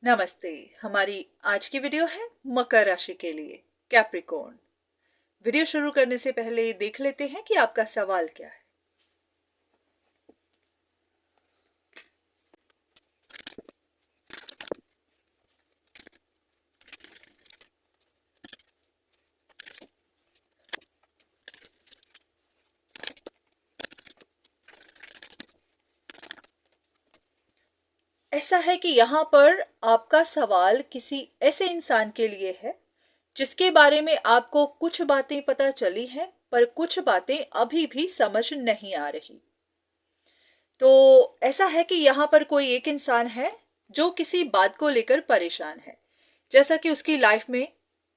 नमस्ते। हमारी आज की वीडियो है मकर राशि के लिए, कैप्रिकॉर्न। वीडियो शुरू करने से पहले देख लेते हैं कि आपका सवाल क्या है। ऐसा है कि यहाँ पर आपका सवाल किसी ऐसे इंसान के लिए है जिसके बारे में आपको कुछ बातें पता चली हैं, पर कुछ बातें अभी भी समझ नहीं आ रही। तो ऐसा है कि यहाँ पर कोई एक इंसान है जो किसी बात को लेकर परेशान है, जैसा कि उसकी लाइफ में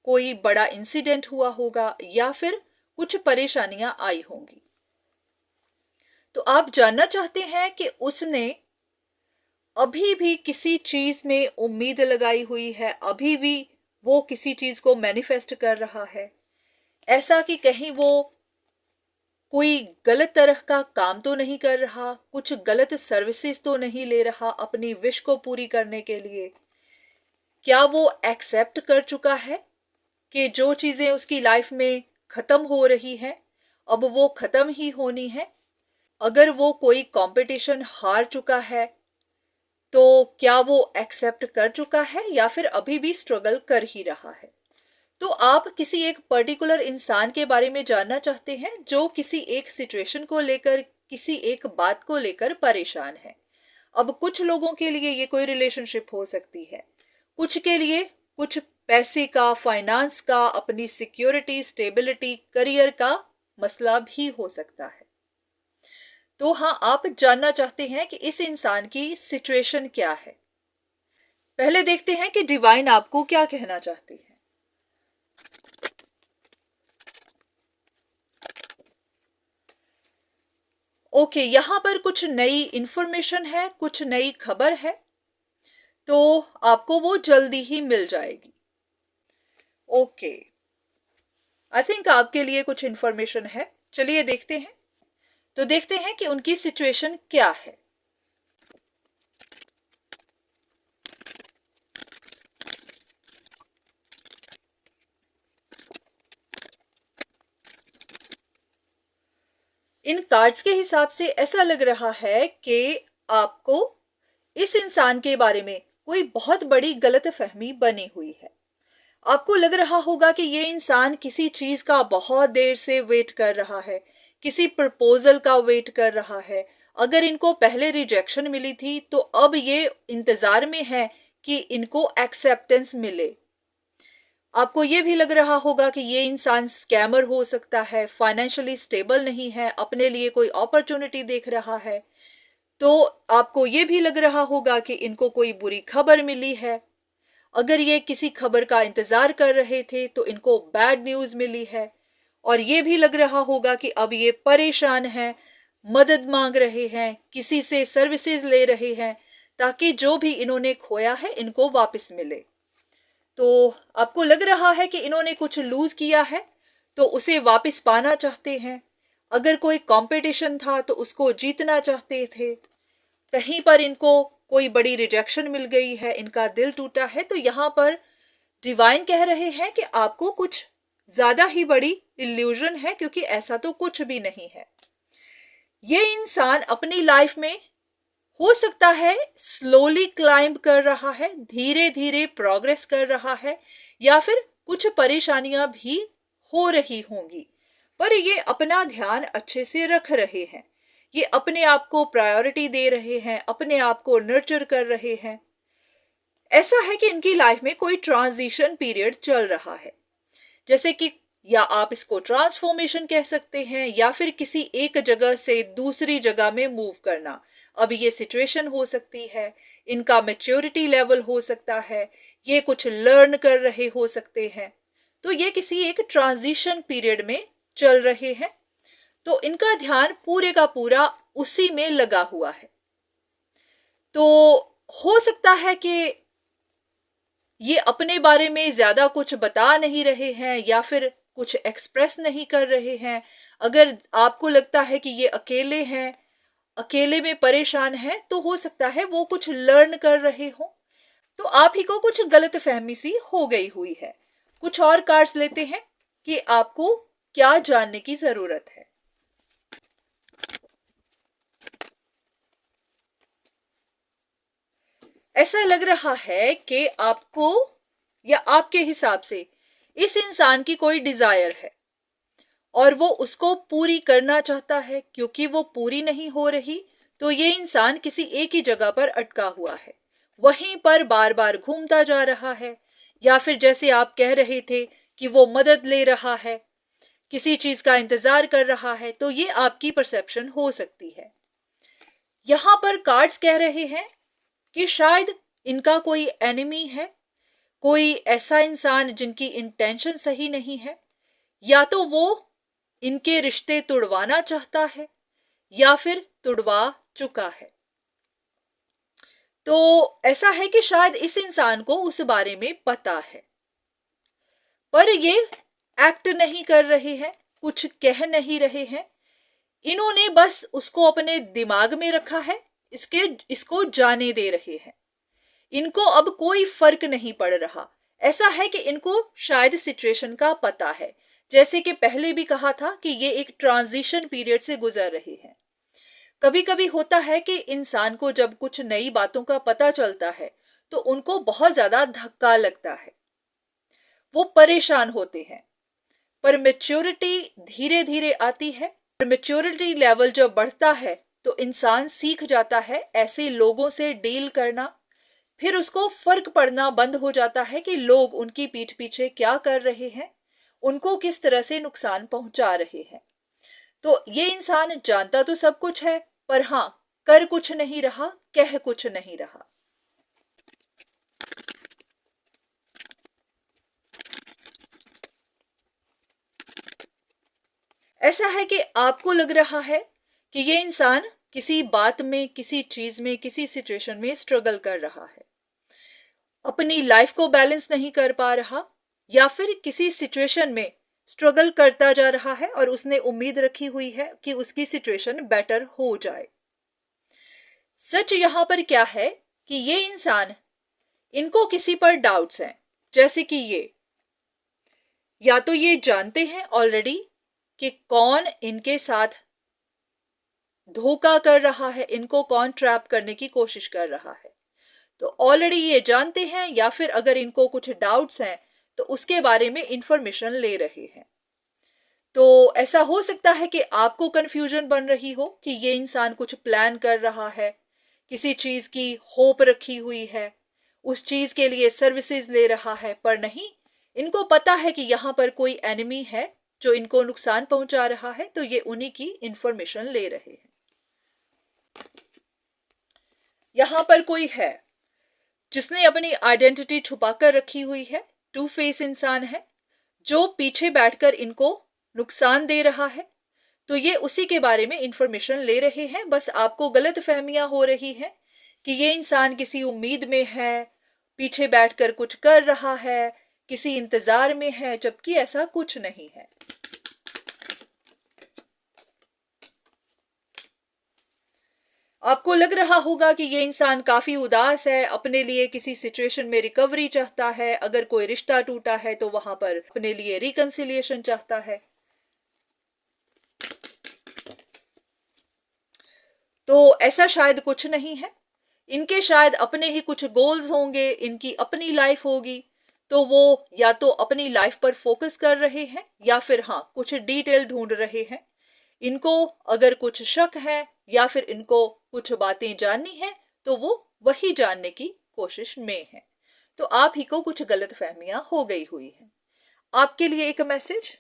कोई बड़ा इंसिडेंट हुआ होगा या फिर कुछ परेशानियां आई होंगी। तो आप जानना चाहते हैं कि उसने अभी भी किसी चीज में उम्मीद लगाई हुई है, अभी भी वो किसी चीज को मैनिफेस्ट कर रहा है। ऐसा कि कहीं वो कोई गलत तरह का काम तो नहीं कर रहा, कुछ गलत सर्विसेज तो नहीं ले रहा अपनी विश को पूरी करने के लिए। क्या वो एक्सेप्ट कर चुका है कि जो चीजें उसकी लाइफ में खत्म हो रही हैं अब वो खत्म ही होनी है? अगर वो कोई कंपटीशन हार चुका है तो क्या वो एक्सेप्ट कर चुका है या फिर अभी भी स्ट्रगल कर ही रहा है? तो आप किसी एक पर्टिकुलर इंसान के बारे में जानना चाहते हैं जो किसी एक सिचुएशन को लेकर, किसी एक बात को लेकर परेशान है। अब कुछ लोगों के लिए ये कोई रिलेशनशिप हो सकती है, कुछ के लिए कुछ पैसे का, फाइनेंस का, अपनी सिक्योरिटी, स्टेबिलिटी, करियर का मसला भी हो सकता है। तो हाँ, आप जानना चाहते हैं कि इस इंसान की सिचुएशन क्या है। पहले देखते हैं कि डिवाइन आपको क्या कहना चाहती है। ओके, यहां पर कुछ नई इंफॉर्मेशन है, कुछ नई खबर है, तो आपको वो जल्दी ही मिल जाएगी। ओके, आई थिंक आपके लिए कुछ इंफॉर्मेशन है। चलिए देखते हैं। तो देखते हैं कि उनकी सिचुएशन क्या है। इन कार्ड्स के हिसाब से ऐसा लग रहा है कि आपको इस इंसान के बारे में कोई बहुत बड़ी गलतफहमी बनी हुई है। आपको लग रहा होगा कि ये इंसान किसी चीज का बहुत देर से वेट कर रहा है, किसी प्रपोजल का वेट कर रहा है। अगर इनको पहले रिजेक्शन मिली थी तो अब ये इंतजार में है कि इनको एक्सेप्टेंस मिले। आपको ये भी लग रहा होगा कि ये इंसान स्कैमर हो सकता है, फाइनेंशियली स्टेबल नहीं है, अपने लिए कोई अपॉर्चुनिटी देख रहा है। तो आपको ये भी लग रहा होगा कि इनको कोई बुरी खबर मिली है। अगर ये किसी खबर का इंतजार कर रहे थे तो इनको बैड न्यूज मिली है। और ये भी लग रहा होगा कि अब ये परेशान हैं, मदद मांग रहे हैं, किसी से सर्विसेज ले रहे हैं ताकि जो भी इन्होंने खोया है इनको वापस मिले। तो आपको लग रहा है कि इन्होंने कुछ लूज किया है तो उसे वापस पाना चाहते हैं। अगर कोई कंपटीशन था तो उसको जीतना चाहते थे। कहीं पर इनको कोई बड़ी रिजेक्शन मिल गई है, इनका दिल टूटा है, तो यहां पर डिवाइन कह रहे हैं कि आपको कुछ ज्यादा ही बड़ी इल्यूजन है, क्योंकि ऐसा तो कुछ भी नहीं है। ये इंसान अपनी लाइफ में हो सकता है स्लोली क्लाइंब कर रहा है, धीरे धीरे प्रोग्रेस कर रहा है, या फिर कुछ परेशानियां भी हो रही होंगी, पर ये अपना ध्यान अच्छे से रख रहे हैं। ये अपने आप को प्रायोरिटी दे रहे हैं, अपने आप को नर्चर कर रहे हैं। ऐसा है कि इनकी लाइफ में कोई ट्रांजिशन पीरियड चल रहा है, जैसे कि या आप इसको ट्रांसफॉर्मेशन कह सकते हैं या फिर किसी एक जगह से दूसरी जगह में मूव करना। अब ये सिचुएशन हो सकती है, इनका मैच्योरिटी लेवल हो सकता है, ये कुछ लर्न कर रहे हो सकते हैं। तो ये किसी एक ट्रांजिशन पीरियड में चल रहे हैं, तो इनका ध्यान पूरे का पूरा उसी में लगा हुआ है। तो हो सकता है कि ये अपने बारे में ज्यादा कुछ बता नहीं रहे हैं या फिर कुछ एक्सप्रेस नहीं कर रहे हैं। अगर आपको लगता है कि ये अकेले हैं, अकेले में परेशान हैं, तो हो सकता है वो कुछ लर्न कर रहे हो। तो आप ही को कुछ गलतफहमी सी हो गई हुई है। कुछ और कार्ड्स लेते हैं कि आपको क्या जानने की जरूरत है। ऐसा लग रहा है कि आपको या आपके हिसाब से इस इंसान की कोई डिजायर है और वो उसको पूरी करना चाहता है। क्योंकि वो पूरी नहीं हो रही तो ये इंसान किसी एक ही जगह पर अटका हुआ है, वहीं पर बार बार घूमता जा रहा है। या फिर जैसे आप कह रहे थे कि वो मदद ले रहा है, किसी चीज का इंतजार कर रहा है, तो ये आपकी परसेप्शन हो सकती है। यहां पर कार्ड्स कह रहे हैं कि शायद इनका कोई एनिमी है, कोई ऐसा इंसान जिनकी इंटेंशन सही नहीं है। या तो वो इनके रिश्ते तुड़वाना चाहता है या फिर तुड़वा चुका है। तो ऐसा है कि शायद इस इंसान को उस बारे में पता है, पर ये एक्ट नहीं कर रहे हैं, कुछ कह नहीं रहे हैं। इन्होंने बस उसको अपने दिमाग में रखा है, इसको जाने दे रहे हैं। इनको अब कोई फर्क नहीं पड़ रहा। ऐसा है कि इनको शायद सिचुएशन का पता है। जैसे कि पहले भी कहा था कि ये एक ट्रांजिशन पीरियड से गुजर रहे हैं। कभी कभी होता है कि इंसान को जब कुछ नई बातों का पता चलता है तो उनको बहुत ज्यादा धक्का लगता है, वो परेशान होते हैं। पर मैच्योरिटी धीरे धीरे आती है और मैच्योरिटी लेवल जब बढ़ता है तो इंसान सीख जाता है ऐसे लोगों से डील करना। फिर उसको फर्क पड़ना बंद हो जाता है कि लोग उनकी पीठ पीछे क्या कर रहे हैं, उनको किस तरह से नुकसान पहुंचा रहे हैं। तो ये इंसान जानता तो सब कुछ है, पर हां, कर कुछ नहीं रहा, कह कुछ नहीं रहा। ऐसा है कि आपको लग रहा है कि ये इंसान किसी बात में, किसी चीज में, किसी सिचुएशन में स्ट्रगल कर रहा है, अपनी लाइफ को बैलेंस नहीं कर पा रहा, या फिर किसी सिचुएशन में स्ट्रगल करता जा रहा है और उसने उम्मीद रखी हुई है कि उसकी सिचुएशन बेटर हो जाए। सच यहां पर क्या है कि ये इंसान, इनको किसी पर डाउट्स हैं। जैसे कि ये या तो ये जानते हैं ऑलरेडी कि कौन इनके साथ धोखा कर रहा है, इनको कौन ट्रैप करने की कोशिश कर रहा है, तो ऑलरेडी ये जानते हैं। या फिर अगर इनको कुछ डाउट्स हैं तो उसके बारे में इंफॉर्मेशन ले रहे हैं। तो ऐसा हो सकता है कि आपको कंफ्यूजन बन रही हो कि ये इंसान कुछ प्लान कर रहा है, किसी चीज की होप रखी हुई है, उस चीज के लिए सर्विसेज ले रहा है। पर नहीं, इनको पता है कि यहाँ पर कोई एनिमी है जो इनको नुकसान पहुंचा रहा है, तो ये उन्हीं की इंफॉर्मेशन ले रहे हैं। यहां पर कोई है जिसने अपनी आइडेंटिटी छुपा कर रखी हुई है, टू फेस इंसान है जो पीछे बैठकर इनको नुकसान दे रहा है। तो ये उसी के बारे में इंफॉर्मेशन ले रहे हैं। बस आपको गलत फहमियां हो रही हैं कि ये इंसान किसी उम्मीद में है, पीछे बैठकर कुछ कर रहा है, किसी इंतजार में है, जबकि ऐसा कुछ नहीं है। आपको लग रहा होगा कि ये इंसान काफी उदास है, अपने लिए किसी सिचुएशन में रिकवरी चाहता है। अगर कोई रिश्ता टूटा है तो वहां पर अपने लिए रिकंसिलिएशन चाहता है। तो ऐसा शायद कुछ नहीं है। इनके शायद अपने ही कुछ गोल्स होंगे, इनकी अपनी लाइफ होगी, तो वो या तो अपनी लाइफ पर फोकस कर रहे हैं या फिर हाँ, कुछ डिटेल ढूंढ रहे हैं। इनको अगर कुछ शक है या फिर इनको कुछ बातें जाननी है तो वो वही जानने की कोशिश में है। तो आप ही को कुछ गलतफहमियां हो गई हुई हैं। आपके लिए एक मैसेज,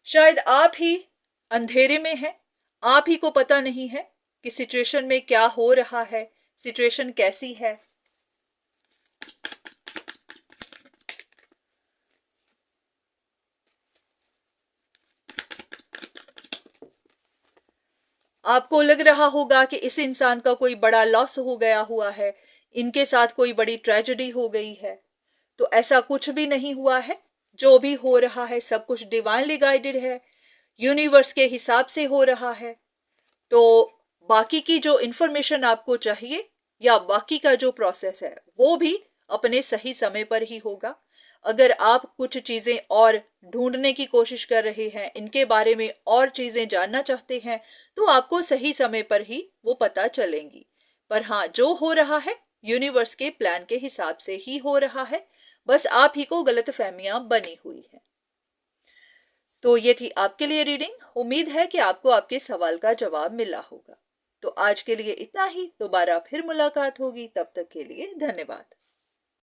शायद आप ही अंधेरे में हैं, आप ही को पता नहीं है कि सिचुएशन में क्या हो रहा है, सिचुएशन कैसी है। आपको लग रहा होगा कि इस इंसान का कोई बड़ा लॉस हो गया हुआ है, इनके साथ कोई बड़ी ट्रेजेडी हो गई है। तो ऐसा कुछ भी नहीं हुआ है। जो भी हो रहा है सब कुछ डिवाइनली गाइडेड है, यूनिवर्स के हिसाब से हो रहा है। तो बाकी की जो इंफॉर्मेशन आपको चाहिए या बाकी का जो प्रोसेस है वो भी अपने सही समय पर ही होगा। अगर आप कुछ चीजें और ढूंढने की कोशिश कर रहे हैं, इनके बारे में और चीजें जानना चाहते हैं, तो आपको सही समय पर ही वो पता चलेंगी। पर हाँ, जो हो रहा है यूनिवर्स के प्लान के हिसाब से ही हो रहा है, बस आप ही को गलतफहमियां बनी हुई है। तो ये थी आपके लिए रीडिंग। उम्मीद है कि आपको आपके सवाल का जवाब मिला होगा। तो आज के लिए इतना ही, दोबारा फिर मुलाकात होगी, तब तक के लिए धन्यवाद।